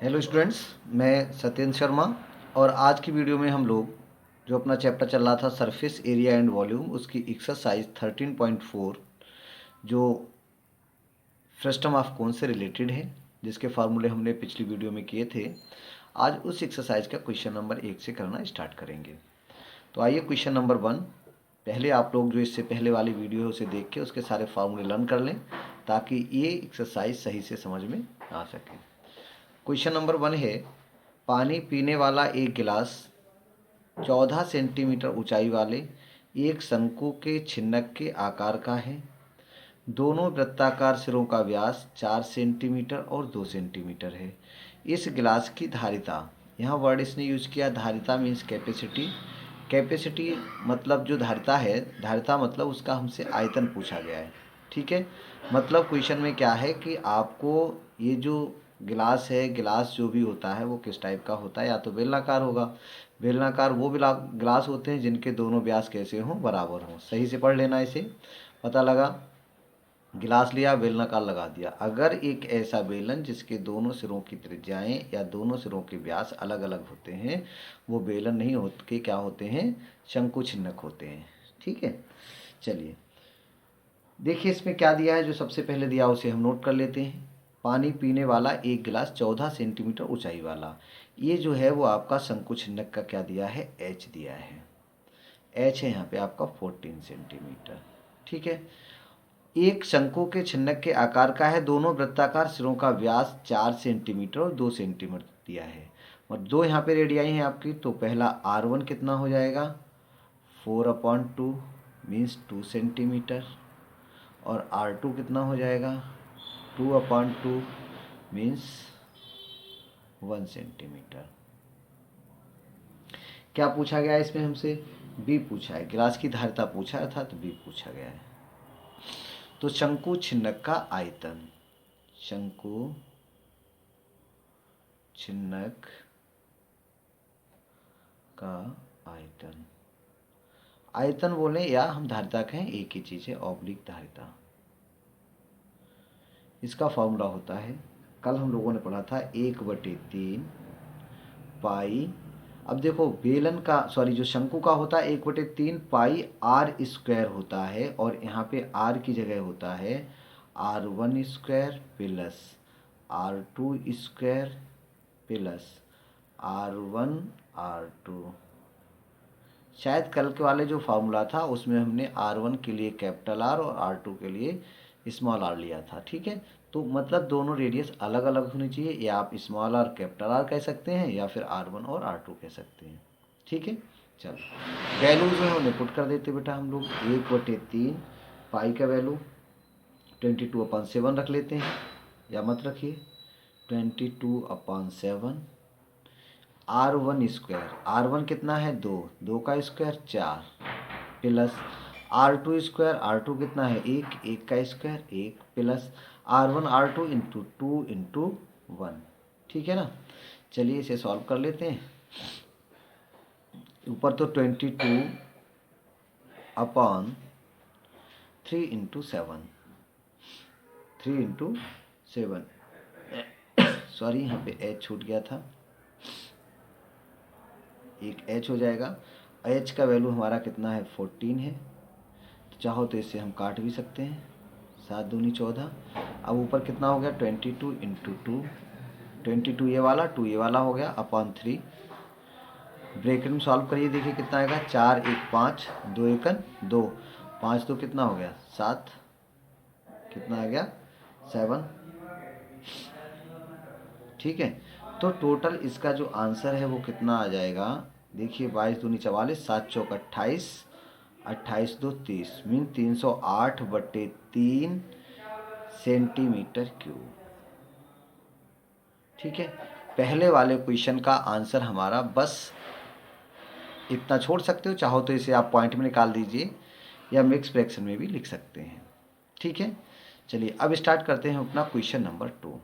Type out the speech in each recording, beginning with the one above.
Hello students, मैं सत्येंद्र शर्मा। और आज की वीडियो में हम लोग जो अपना चैप्टर चल रहा था सरफेस एरिया एंड वॉल्यूम, उसकी एक्सरसाइज 13.4 जो फ्रस्टम ऑफ कोन से रिलेटेड है, जिसके फार्मूले हमने पिछली वीडियो में किए थे, आज उस एक्सरसाइज का क्वेश्चन नंबर 1 से करना स्टार्ट करेंगे। तो आइए क्वेश्चन नंबर 1। पहले आप लोग जो इससे पहले वाली वीडियो है उसे देख के उसके सारे फार्मूले लर्न कर लें, ताकि ये एक्सरसाइज सही से समझ में आ सके। क्वेश्चन नंबर 1 है, पानी पीने वाला एक गिलास 14 सेंटीमीटर ऊंचाई वाले एक शंकु के छिन्नक के आकार का है। दोनों वृत्ताकार सिरों का व्यास 4 सेंटीमीटर और 2 सेंटीमीटर है। इस गिलास की धारिता, यहाँ वर्ड इसने यूज किया, धारिता मीन्स कैपेसिटी। कैपेसिटी मतलब जो धारिता है, धारिता मतलब उसका हमसे आयतन पूछा गया है। ठीक है, मतलब क्वेश्चन में क्या है कि आपको ये जो गिलास है, गिलास जो भी होता है वो किस टाइप का होता है, या तो बेलनाकार होगा। बेलनाकार वो गिलास होते हैं जिनके दोनों व्यास कैसे हों, बराबर हों। सही से पढ़ लेना इसे। पता लगा, गिलास लिया, बेलनाकार लगा दिया। अगर एक ऐसा बेलन जिसके दोनों सिरों की त्रिज्याएं या दोनों सिरों के व्यास अलग अलग होते हैं, वो बेलन नहीं होते, क्या होते हैं, शंकु छिन्नक होते हैं। ठीक है, चलिए देखिए इसमें क्या दिया है। जो सबसे पहले दिया उसे हम नोट कर लेते हैं। पानी पीने वाला एक गिलास 14 सेंटीमीटर ऊंचाई वाला, ये जो है वो आपका शंकु छिन्नक का क्या दिया है, एच दिया है। एच है यहाँ पे आपका 14 सेंटीमीटर। ठीक है, एक शंकु के छिन्नक के आकार का है, दोनों वृत्ताकार सिरों का व्यास 4 सेंटीमीटर और 2 सेंटीमीटर दिया है, और दो यहाँ पे रेडियाई हैं आपकी। तो पहला R1 कितना हो जाएगा, 4/2 मीन्स 2 सेंटीमीटर, और R2 कितना हो जाएगा, 2/2 मीन्स 1 सेंटीमीटर। क्या पूछा गया है इसमें हमसे, बी पूछा है। गिलास की धारिता पूछा था तो बी पूछा गया है। तो शंकु छिन्नक का आयतन, शंकु छिन्नक का आयतन, आयतन बोले या हम धारिता कहें, एक ही चीज है, ऑब्लिक धारिता। इसका फॉर्मूला होता है, कल हम लोगों ने पढ़ा था, 1/3 पाई। अब देखो बेलन का, सॉरी जो शंकु का होता है, 1/3 पाई R² होता है, और यहाँ पे R की जगह होता है R1² plus R2² plus R1R2। शायद कल के वाले जो फार्मूला था उसमें हमने R1 के लिए कैपिटल R और R2 के लिए स्मॉल r लिया था। ठीक है, तो मतलब दोनों रेडियस अलग अलग होनी चाहिए, या आप स्मॉल r कैपिटल R कह सकते हैं, या फिर R1 और R2 कह सकते हैं। ठीक है, चलो वैल्यूज में हमने पुट कर देते बेटा हम लोग। 1/3 पाई का वैल्यू 22/7 रख लेते हैं, या मत रखिए, 22/7। R1², R1 कितना है, 2, 2 का स्क्वायर 4, प्लस R2², R2 कितना है, 1, 1 का square 1, plus R1R2 into 2 into 1। ठीक है ना, चलिए इसे सॉल्व कर लेते हैं। ऊपर तो 22/3 इंटू 7, 3 इंटू 7, सॉरी यहाँ पे एच छूट गया था, एक एच हो जाएगा। एच का वैल्यू हमारा कितना है, 14 है। तो चाहो तो इसे हम काट भी सकते हैं, 7 दूनी 14। अब ऊपर कितना हो गया, 22 इंटू 2, 22 ये वाला, 2 ये वाला हो गया, अपॉन 3। ब्रैकेट में सॉल्व करिए, देखिए कितना आएगा, 4 1 5, 2 1 2, 5 2 कितना हो गया, 7, कितना आ गया, 7। ठीक है, तो टोटल इसका जो आंसर है वो कितना आ जाएगा, देखिए 22 दूनी 44, 7 चौक 28, 28 2 30, मीन 308/3 सेंटीमीटर क्यूब। ठीक है, पहले वाले क्वेश्चन का आंसर हमारा बस इतना छोड़ सकते हो, चाहो तो इसे आप पॉइंट में निकाल दीजिए, या मिक्स फ्रैक्शन में भी लिख सकते हैं। ठीक है, चलिए अब स्टार्ट करते हैं अपना क्वेश्चन नंबर 2।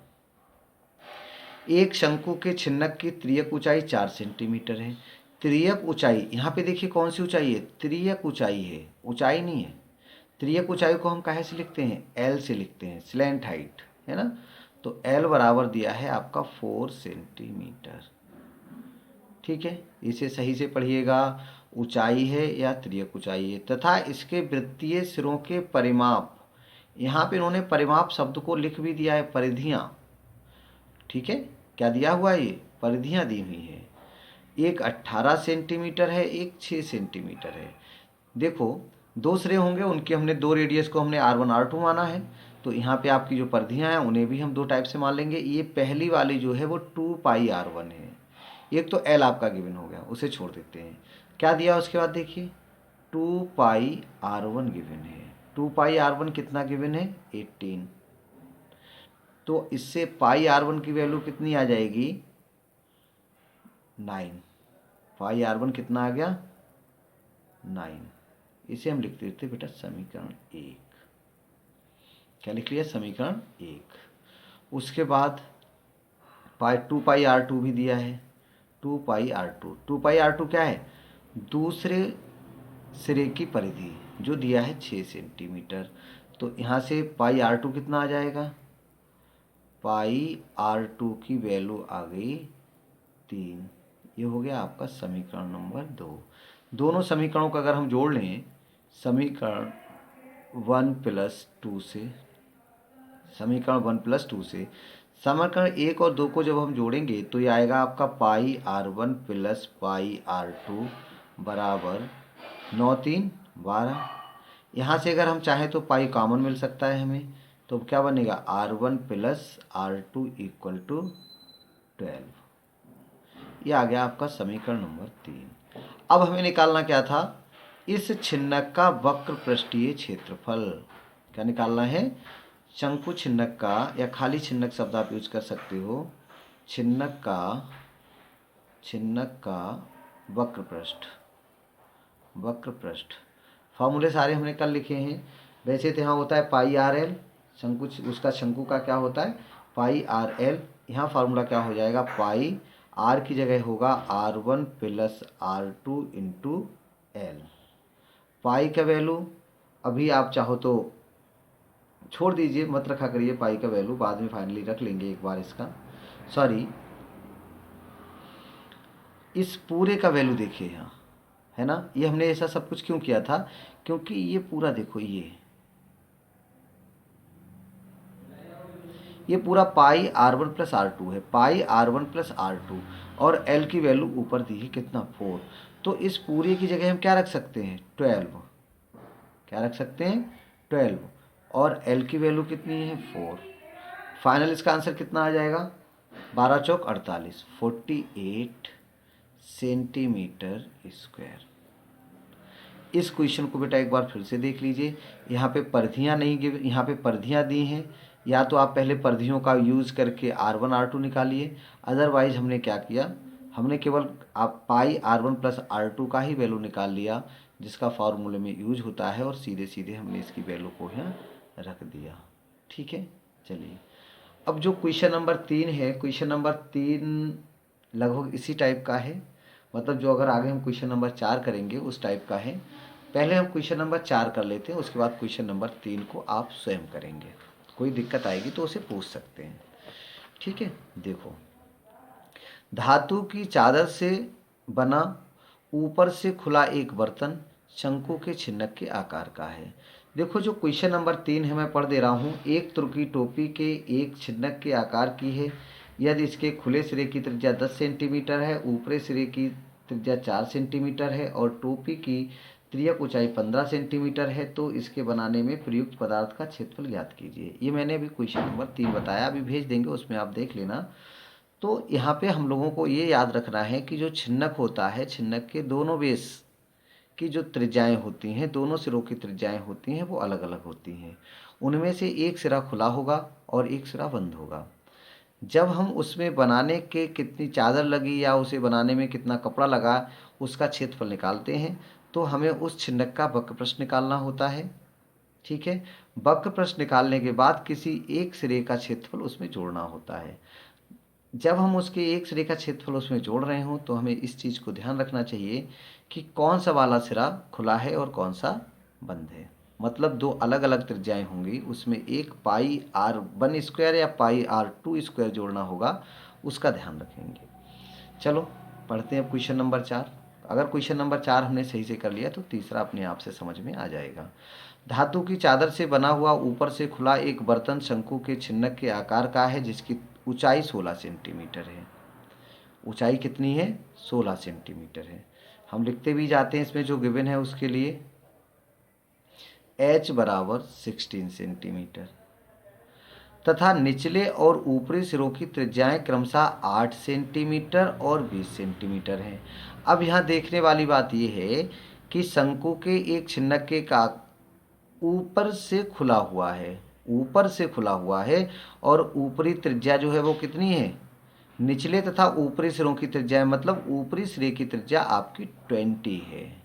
एक शंकु के छिन्नक की त्रियक ऊंचाई 4 सेंटीमीटर है। त्रियक ऊंचाई, यहाँ पे देखिए कौन सी ऊंचाई है, त्रियक ऊंचाई है, ऊंचाई नहीं है। त्रियक ऊंचाई को हम काहे से लिखते हैं, L से लिखते हैं, स्लैंट हाइट है ना। तो एल बराबर दिया है आपका 4 सेंटीमीटर। ठीक है, इसे सही से पढ़िएगा। ऊंचाई है या तिर्यक ऊंचाई है तथा इसके वृत्तीय सिरों के परिमाप, यहाँ पे इन्होंने परिमाप शब्द को लिख भी दिया है, परिधियाँ। ठीक है, क्या दिया हुआ है, ये परिधियाँ दी हुई है। एक 18 सेंटीमीटर है, एक 6 सेंटीमीटर है। देखो दो सिरे होंगे, उनके हमने दो रेडियस को हमने R1 R2 माना है, तो यहाँ पे आपकी जो परिधियाँ हैं उन्हें भी हम दो टाइप से मान लेंगे। ये पहली वाली जो है वो 2 पाई R1 है। एक तो L आपका गिवन हो गया, उसे छोड़ देते हैं। क्या दिया उसके बाद देखिए, 2 पाई R1 गिवन है। 2 पाई R1 कितना गिवन है, 18। तो इससे पाई R1 की वैल्यू कितनी आ जाएगी, 9। पाई R1 कितना आ गया, 9। इसे हम लिख देते बेटा समीकरण 1। क्या लिख लिया, समीकरण 1। उसके बाद पाई 2 पाई R2 भी दिया है। 2 पाई R2, 2 पाई R2 क्या है, दूसरे सिरे की परिधि जो दिया है 6 सेंटीमीटर। तो यहाँ से पाई R2 कितना आ जाएगा, पाई R2 की वैल्यू आ गई 3। ये हो गया आपका समीकरण नंबर 2। दोनों समीकरणों का अगर हम जोड़ लें, समीकरण 1 + 2 से, समीकरण 1 + 2 से समीकरण 1 और 2 को जब हम जोड़ेंगे तो ये आएगा आपका पाई R1 + पाई R2 बराबर 9 3 12। यहाँ से अगर हम चाहें तो पाई कॉमन मिल सकता है हमें, तो क्या बनेगा, R1 + R2 = 12। ये आ गया आपका समीकरण नंबर 3। अब हमें निकालना क्या था, इस छिन्नक का वक्र पृष्ठीय क्षेत्रफल। क्या निकालना है, शंकु छिन्नक का, या खाली छिन्नक शब्द आप यूज कर सकते हो, छिन्नक का वक्र पृष्ठ। फॉर्मूले सारे हमने कल लिखे हैं। वैसे तो यहाँ होता है पाई RL, शंकु, उसका शंकु का क्या होता है, पाई RL। यहाँ फार्मूला क्या हो जाएगा, पाई R की जगह होगा R1 + R2 × L। पाई का वैल्यू अभी आप चाहो तो छोड़ दीजिए, मत रखा करिए पाई का वैल्यू, बाद में फाइनली रख लेंगे एक बार इसका। सॉरी, इस पूरे का वैल्यू देखिए यहाँ, है ना। ये हमने ऐसा सब कुछ क्यों किया था, क्योंकि ये पूरा देखो, ये पूरा पाई R1 + R2 है, पाई R1 + R2, और L की वैल्यू ऊपर दी है कितना, 4। तो इस पूरे की जगह हम क्या रख सकते हैं, 12। क्या रख सकते हैं, 12, और L की वैल्यू कितनी है, 4। फाइनल इसका आंसर कितना आ जाएगा, 12 चौक 48, 48 सेंटीमीटर स्क्वायर। इस क्वेश्चन को बेटा एक बार फिर से देख लीजिए। यहाँ पे परिधियाँ नहीं गिव, यहाँ पे परिधियाँ दी हैं, या तो आप पहले परिधियों का यूज़ करके R1 R2 निकालिए। अदरवाइज हमने क्या किया, हमने केवल आप पाई R1 + R2 का ही वैल्यू निकाल लिया, जिसका फार्मूले में यूज होता है, और सीधे सीधे हमने इसकी वैल्यू को यहाँ रख दिया। ठीक है, चलिए अब जो क्वेश्चन नंबर 3 है, क्वेश्चन नंबर 3 लगभग इसी टाइप का है, मतलब जो अगर आगे हम क्वेश्चन नंबर 4 करेंगे उस टाइप का है। पहले हम क्वेश्चन नंबर 4 कर लेते हैं, उसके बाद क्वेश्चन नंबर 3 को आप स्वयं करेंगे। कोई दिक्कत आएगी तो उसे पूछ सकते हैं। ठीक है, देखो, धातु की चादर से बना ऊपर से खुला एक बर्तन शंकु के छिन्नक के आकार का है। देखो जो क्वेश्चन नंबर 3 है मैं पढ़ दे रहा हूँ। एक तुर्क की टोपी के एक छिन्नक के आकार की है। यदि इसके खुले सिरे की त्रिज्या 10 सेंटीमीटर है, ऊपरी सिरे की त्रिज्या 4 सेंटीमीटर है और टोपी की तिर्यक ऊंचाई 15 सेंटीमीटर है, तो इसके बनाने में प्रयुक्त पदार्थ का क्षेत्रफल ज्ञात कीजिए। ये मैंने अभी क्वेश्चन नंबर 3 बताया, अभी भेज देंगे, उसमें आप देख लेना। तो यहाँ पे हम लोगों को ये याद रखना है कि जो छिन्नक होता है, छिन्नक के दोनों बेस की जो त्रिज्याएं होती हैं, दोनों सिरों की त्रिज्याएं होती हैं, वो अलग अलग होती हैं। उनमें से एक सिरा खुला होगा और एक सिरा बंद होगा। जब हम उसमें बनाने के कितनी चादर लगी या उसे बनाने में कितना कपड़ा लगा, उसका क्षेत्रफल निकालते हैं, तो हमें उस छिन्नक का वक्र प्रश्न निकालना होता है। ठीक है, वक्र प्रश्न निकालने के बाद किसी एक सिरे का क्षेत्रफल उसमें जोड़ना होता है। जब हम उसके एक सिरे का क्षेत्रफल उसमें जोड़ रहे हों तो हमें इस चीज़ को ध्यान रखना चाहिए कि कौन सा वाला सिरा खुला है और कौन सा बंद है। मतलब दो अलग अलग त्रिज्याएं होंगी, उसमें एक पाई आर वन स्क्वायर या पाई आर टू स्क्वायर जोड़ना होगा, उसका ध्यान रखेंगे। चलो पढ़ते हैं अब क्वेश्चन नंबर 4। अगर क्वेश्चन नंबर 4 हमने सही से कर लिया तो तीसरा अपने आप से समझ में आ जाएगा। धातु की चादर से बना हुआ ऊपर से खुला एक बर्तन शंकु के छिन्नक के आकार का है, जिसकी ऊंचाई 16 सेंटीमीटर है। ऊंचाई कितनी है? 16 सेंटीमीटर है। हम लिखते भी जाते हैं इसमें जो गिवन है उसके लिए, h बराबर 16 सेंटीमीटर तथा निचले और ऊपरी सिरों की त्रिज्याएं क्रमशः 8 सेंटीमीटर और 20 सेंटीमीटर हैं। अब यहाँ देखने वाली बात यह है कि शंकु के एक छिन्नक के का ऊपर से खुला हुआ है, ऊपर से खुला हुआ है, और ऊपरी त्रिज्या जो है वो कितनी है? निचले तथा ऊपरी सिरों की त्रिज्या, मतलब ऊपरी सिरे की त्रिज्या आपकी 20 है।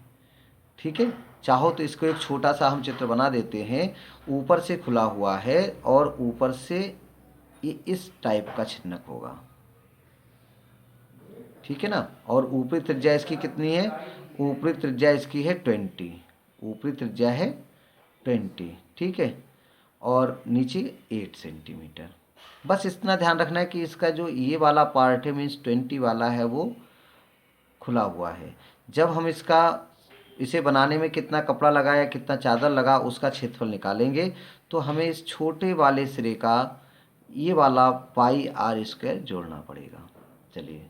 ठीक है, चाहो तो इसको एक छोटा सा हम चित्र बना देते हैं। ऊपर से खुला हुआ है और ऊपर से ये इस टाइप का छिन्नक होगा, ठीक है ना। और ऊपरी त्रिज्या इसकी कितनी है? ऊपरी त्रिज्या इसकी है 20, ऊपरी त्रिज्या है 20, ठीक है। और नीचे 8 सेंटीमीटर। बस इतना ध्यान रखना है कि इसका जो ये वाला पार्ट है मीन्स 20 वाला है वो खुला हुआ है। जब हम इसे बनाने में कितना कपड़ा लगा या कितना चादर लगा उसका क्षेत्रफल निकालेंगे, तो हमें इस छोटे वाले सिरे का ये वाला पाई आर स्क्वायर जोड़ना पड़ेगा। चलिए,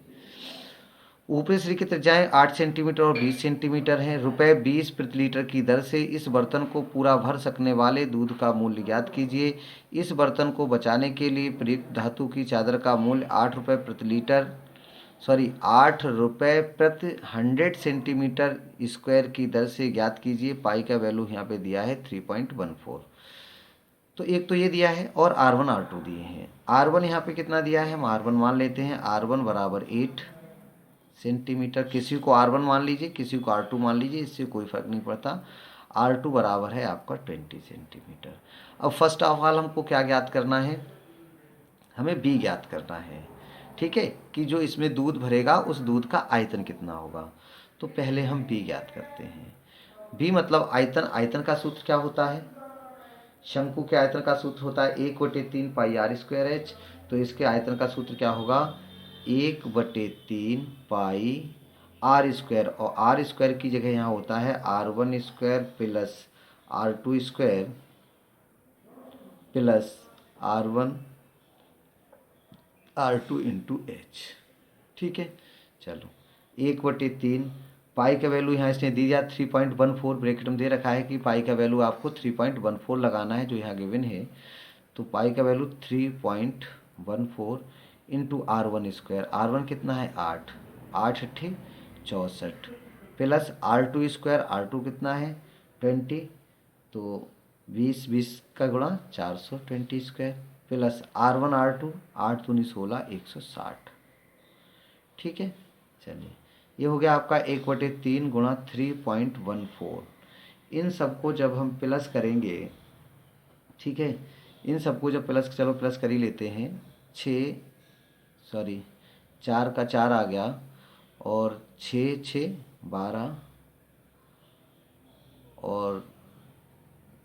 ऊपरी सिरे की त्रिज्याएं 8 सेंटीमीटर और 20 सेंटीमीटर हैं। रुपये 20 प्रति लीटर की दर से इस बर्तन को पूरा भर सकने वाले दूध का मूल्य ज्ञात कीजिए। इस बर्तन को बचाने के लिए प्रयुक्त धातु की चादर का मूल्य 8 रुपये प्रति लीटर 8 रुपये प्रति 100 सेंटीमीटर स्क्वायर की दर से ज्ञात कीजिए। पाई का वैल्यू यहाँ पे दिया है 3.14। तो एक तो ये दिया है और R1 R2 दिए हैं। R1 यहाँ पे कितना दिया है, हम R1 मान लेते हैं। R1 बराबर 8 सेंटीमीटर। किसी को R1 मान लीजिए, किसी को R2 मान लीजिए, इससे कोई फर्क नहीं पड़ता। R2 बराबर है आपका 20 सेंटीमीटर। अब फर्स्ट ऑफ ऑल हमको क्या ज्ञात करना है? हमें B ज्ञात करना है, ठीक है, कि जो इसमें दूध भरेगा उस दूध का आयतन कितना होगा। तो पहले हम B ज्ञात करते हैं। B मतलब आयतन। आयतन का सूत्र क्या होता है? शंकु के आयतन का सूत्र होता है 1/3 पाई आर स्क्वायर एच। तो इसके आयतन का सूत्र क्या होगा? 1/3 पाई आर स्क्वायर, और आर स्क्वायर की जगह यहाँ होता है R1 square plus R2 square plus R2 into H, ठीक है। चलो 1/3 पाई का वैल्यू यहाँ इसने दी जाए 3.14, ब्रैकेट में दे रखा है कि पाई का वैल्यू आपको 3.14 लगाना है जो यहाँ गिवन है। तो पाई का value 3.14 into R1 square. R1 कितना है? 8, 8 अट्ठे 64 प्लस R2 स्क्वायर। R2 कितना है? 20, तो 20 का गुणा 420 स्क्वायर प्लस R1 R2, 8 दूनी 16, 160, ठीक है। चलिए, ये हो गया आपका 1/3 गुणा 3.14। इन सबको जब हम प्लस करेंगे, ठीक है, इन सबको जब चलो प्लस कर ही लेते हैं। 4 का 4 आ गया और 6 6 12 और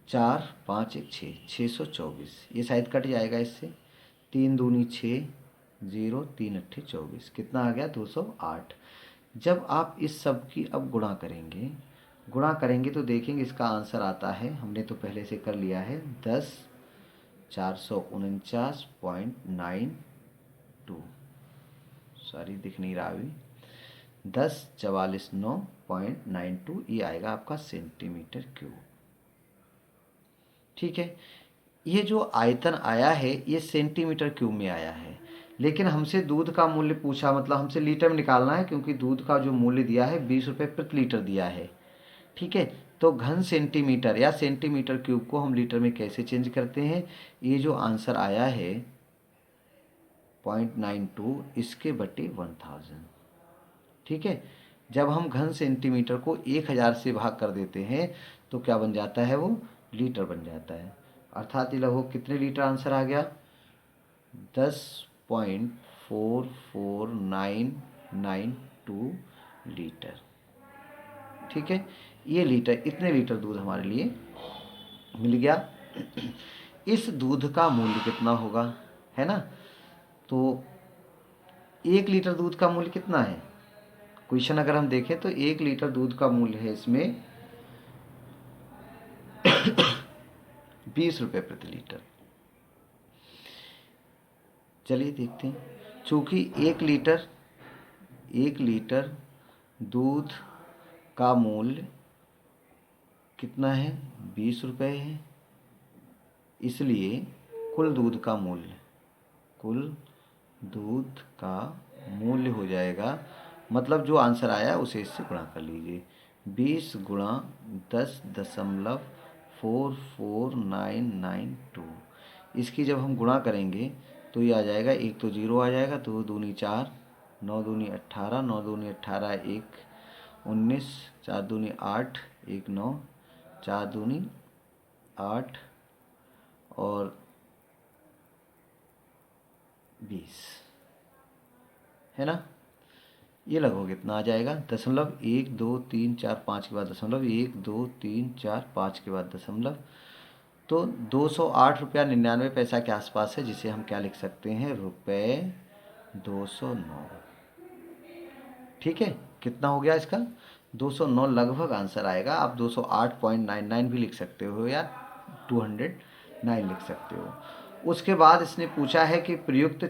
4 5 1 6, 624। ये शायद कट जाएगा इससे। 3 दूनी 6, 0 3 अट्ठे 24, कितना आ गया? 208। जब आप इस सब की अब गुणा करेंगे तो देखेंगे इसका आंसर आता है, हमने तो पहले से कर लिया है, 10,449.92, सॉरी दिख नहीं रहा अभी, 10,449.92 ये आएगा आपका सेंटीमीटर क्यूब, ठीक है। ये जो आयतन आया है ये सेंटीमीटर क्यूब में आया है, लेकिन हमसे दूध का मूल्य पूछा, मतलब हमसे लीटर में निकालना है, क्योंकि दूध का जो मूल्य दिया है 20 रुपये प्रति लीटर दिया है, ठीक है। तो घन सेंटीमीटर या सेंटीमीटर क्यूब को हम लीटर में कैसे चेंज करते हैं? ये जो आंसर आया है 0.92 इसके बटे 1000, ठीक है। जब हम घन सेंटीमीटर को 1000 से भाग कर देते हैं तो क्या बन जाता है? वो लीटर बन जाता है। अर्थात ये लगभग कितने लीटर आंसर आ गया? 10.44992 लीटर, ठीक है। ये लीटर, इतने लीटर दूध हमारे लिए मिल गया। इस दूध का मूल्य कितना होगा, है ना। तो 1 लीटर दूध का मूल्य कितना है, क्वेश्चन अगर हम देखें तो 1 लीटर दूध का मूल्य है इसमें 20 रुपये प्रति लीटर। चलिए देखते हैं, चूँकि 1 लीटर दूध का मूल्य कितना है, 20 रुपये है, इसलिए कुल दूध का मूल्य हो जाएगा, मतलब जो आंसर आया उसे इससे गुणा कर लीजिए। 20 गुणा 10.44992, इसकी जब हम गुणा करेंगे तो ये आ जाएगा, एक तो जीरो आ जाएगा, 2 दूनी 4, 9 दूनी 18, 9 दूनी 18, 1 19, 4 दूनी 8, 1 9, 4 दूनी 8 और 20, है ना। ये लगभग इतना आ जाएगा, 0.1234 के बाद दशमलव, 1 2 3 4 5 के बाद दशमलव, तो 208.99 रुपया के आसपास है, जिसे हम क्या लिख सकते हैं, ₹209। ठीक है, कितना हो गया इसका, 209 लगभग आंसर आएगा। आप 208.99 भी लिख सकते हो या 209 लिख सकते हो। उसके बाद इसने पूछा है कि प्रयुक्त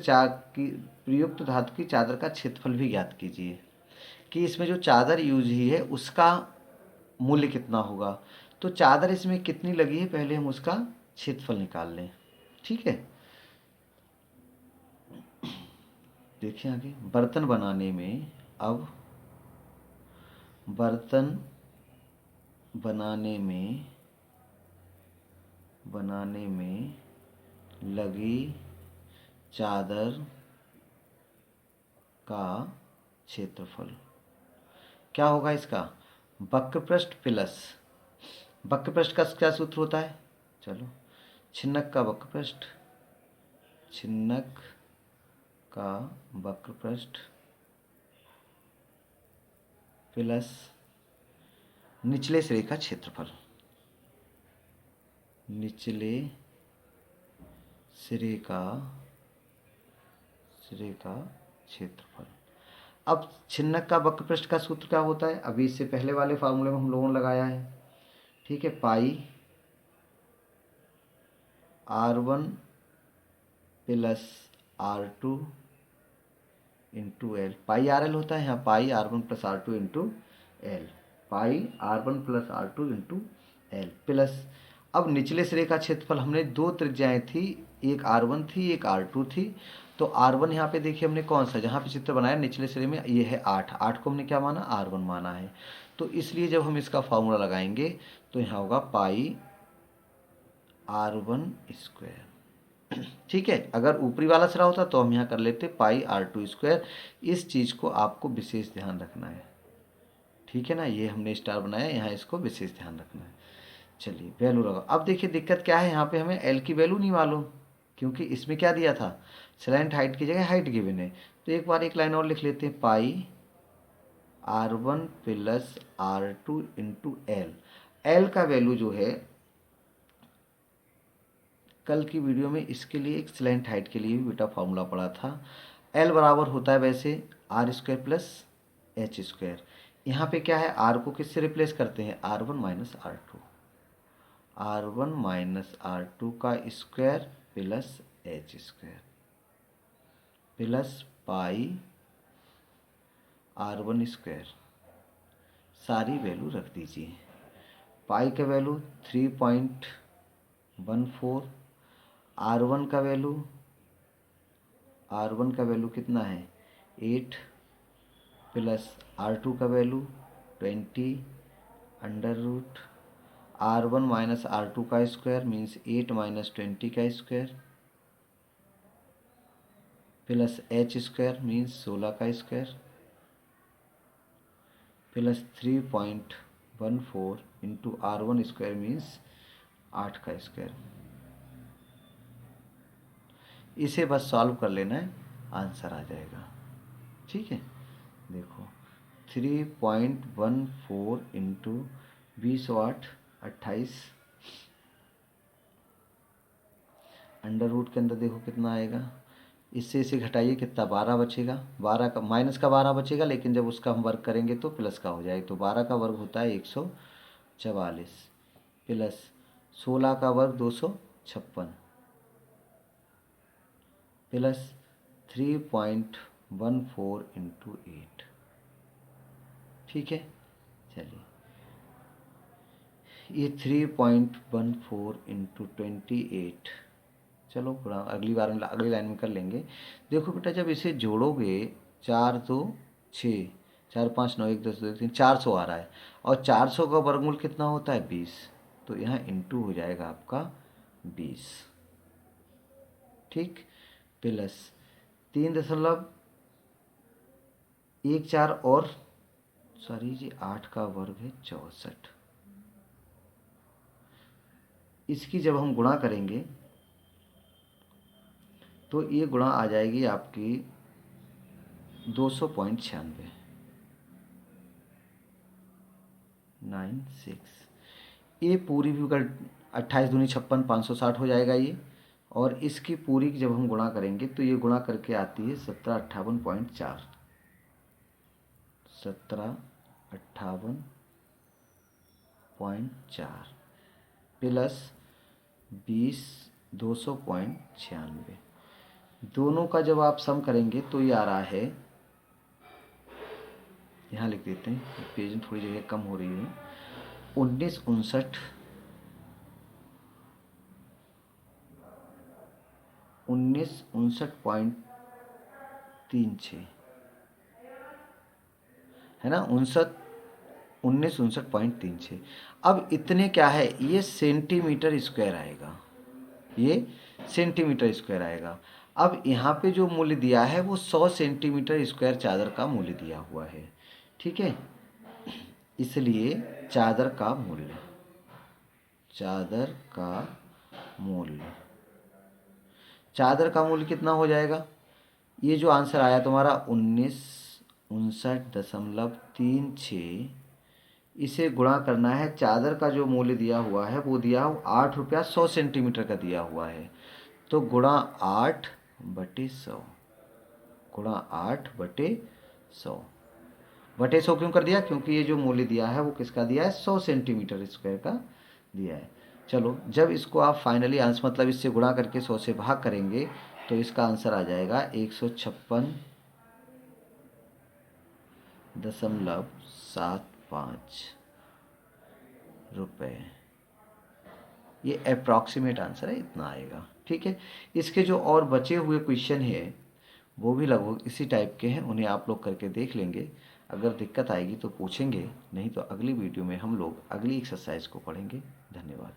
धातु की चादर का क्षेत्रफल भी ज्ञात कीजिए, कि इसमें जो चादर यूज ही है उसका मूल्य कितना होगा। तो चादर इसमें कितनी लगी है, पहले हम उसका क्षेत्रफल निकाल लें। ठीक है, देखिए आगे, बर्तन बनाने में, अब बर्तन बनाने में लगी चादर का क्षेत्रफल क्या होगा इसका, वक्रपृष्ठ प्लस, वक्रपृष्ठ का क्या सूत्र होता है, चलो, छिन्नक का वक्रपृष्ठ प्लस निचले सिरे का क्षेत्रफल, निचले सिरे का क्षेत्रफल। अब छिन्नक का वक्रपृष्ठ का सूत्र क्या होता है, अभी इससे पहले वाले फार्मूले में हम लोगों ने लगाया है। ठीक है, pi R1 plus R2 into L, pi R L होता है यहाँ, pi R1 plus R2 into L, pi R1 plus R2 into L plus, अब निचले सिरे का क्षेत्रफल, हमने दो त्रिज्याएं थी, एक R1 थी एक R2 थी, तो R1 यहाँ पे देखिए हमने कौन सा, जहाँ पे चित्र बनाया निचले सिरे में, ये है 8, 8 को हमने क्या माना, R1 माना है। तो इसलिए जब हम इसका फॉर्मूला लगाएंगे तो यहाँ होगा पाई R1 स्क्वायर। ठीक है, अगर ऊपरी वाला सिरा होता तो हम यहाँ कर लेते पाई R2 स्क्वायर। इस चीज़ को आपको विशेष ध्यान रखना है, ठीक है ना, ये हमने स्टार बनाया, यहाँ इसको विशेष ध्यान रखना है। चलिए वैल्यू लगाओ। अब देखिए दिक्कत क्या है, यहाँ पे हमें एल की वैल्यू नहीं मालूम, क्योंकि इसमें क्या दिया था, स्लैंट हाइट की जगह हाइट गिवन है। तो एक बार एक लाइन और लिख लेते हैं, पाई R1 plus R2 into L. L का वैल्यू जो है, कल की वीडियो में इसके लिए एक स्लैंट हाइट के लिए भी बेटा फॉर्मूला पड़ा था। एल बराबर होता है वैसे r square plus h square. यहाँ पे क्या है, आर को किससे रिप्लेस करते हैं, R1 minus R2, R1 minus R2 का square plus h square plus pi R1 square, सारी वैल्यू रख दीजिए। पाई का वैल्यू 3.14, R1 का वैल्यू कितना है 8 प्लस R2 का value 20 under root R1 minus R2 का स्क्वायर मीन्स 8 माइनस 20 का square plus h square means 16 का square plus 3.14 into R1 square means 8 का स्क्वायर। इसे बस सॉल्व कर लेना है, आंसर आ जाएगा। ठीक है, देखो 3.14 इंटू 20 वाट 28 अंडर रूट के अंदर देखो कितना आएगा, इससे इसे घटाइए कितना 12 बचेगा, 12 का माइनस का 12 बचेगा, लेकिन जब उसका हम वर्ग करेंगे तो प्लस का हो जाएगा। तो 12 का वर्ग होता है 144 प्लस 16 का वर्ग 256 प्लस 3.14 इंटू 8। ठीक है, चलिए ये 3.14 इंटू 28, चलो थोड़ा अगली बार में अगली लाइन में कर लेंगे। देखो बेटा जब इसे जोड़ोगे 4 2 6 4 5 9 1 10 2 3 400 आ रहा है, और 400 का वर्गमूल कितना होता है 20, तो यहाँ इंटू हो जाएगा आपका 20। ठीक, प्लस 3.14 और सॉरी जी 8 का वर्ग है 64। इसकी जब हम गुणा करेंगे तो ये गुणा आ जाएगी आपकी 200.96 96। ये पूरी भी कर 28 दूनी 56 560 हो जाएगा ये, और इसकी पूरी की जब हम गुणा करेंगे तो ये गुणा करके आती है 1758.4 1758.4 प्लस 20 200.96। दोनों का जब आप सम करेंगे तो ये आ रहा है, यहाँ लिख देते हैं, पेज में थोड़ी जगह कम हो रही है, 1959.36 है ना, 1959.36। अब इतने क्या है, ये सेंटीमीटर स्क्वायर आएगा, ये सेंटीमीटर स्क्वायर आएगा। अब यहाँ पे जो मूल्य दिया है वो 100 सेंटीमीटर स्क्वायर चादर का मूल्य दिया हुआ है। ठीक है, इसलिए चादर का मूल्य चादर का मूल्य कितना हो जाएगा, ये जो आंसर आया तुम्हारा 1959.36, इसे गुणा करना है, चादर का जो मूल्य दिया हुआ है वो दिया 8 रुपया 100 सेंटीमीटर का दिया हुआ है, तो गुणा 8/100, गुणा 8/100। बटे 100 क्यों कर दिया, क्योंकि ये जो मूल्य दिया है वो किसका दिया है, 100 सेंटीमीटर स्क्वायर का दिया है। चलो जब इसको आप फाइनली आंसर मतलब इससे गुणा करके 100 से भाग करेंगे तो इसका आंसर आ जाएगा 156.75 रुपये। ये अप्रॉक्सीमेट आंसर है, इतना आएगा। ठीक है, इसके जो और बचे हुए क्वेश्चन है वो भी लगभग इसी टाइप के हैं, उन्हें आप लोग करके देख लेंगे। अगर दिक्कत आएगी तो पूछेंगे, नहीं तो अगली वीडियो में हम लोग अगली एक्सरसाइज को पढ़ेंगे। धन्यवाद।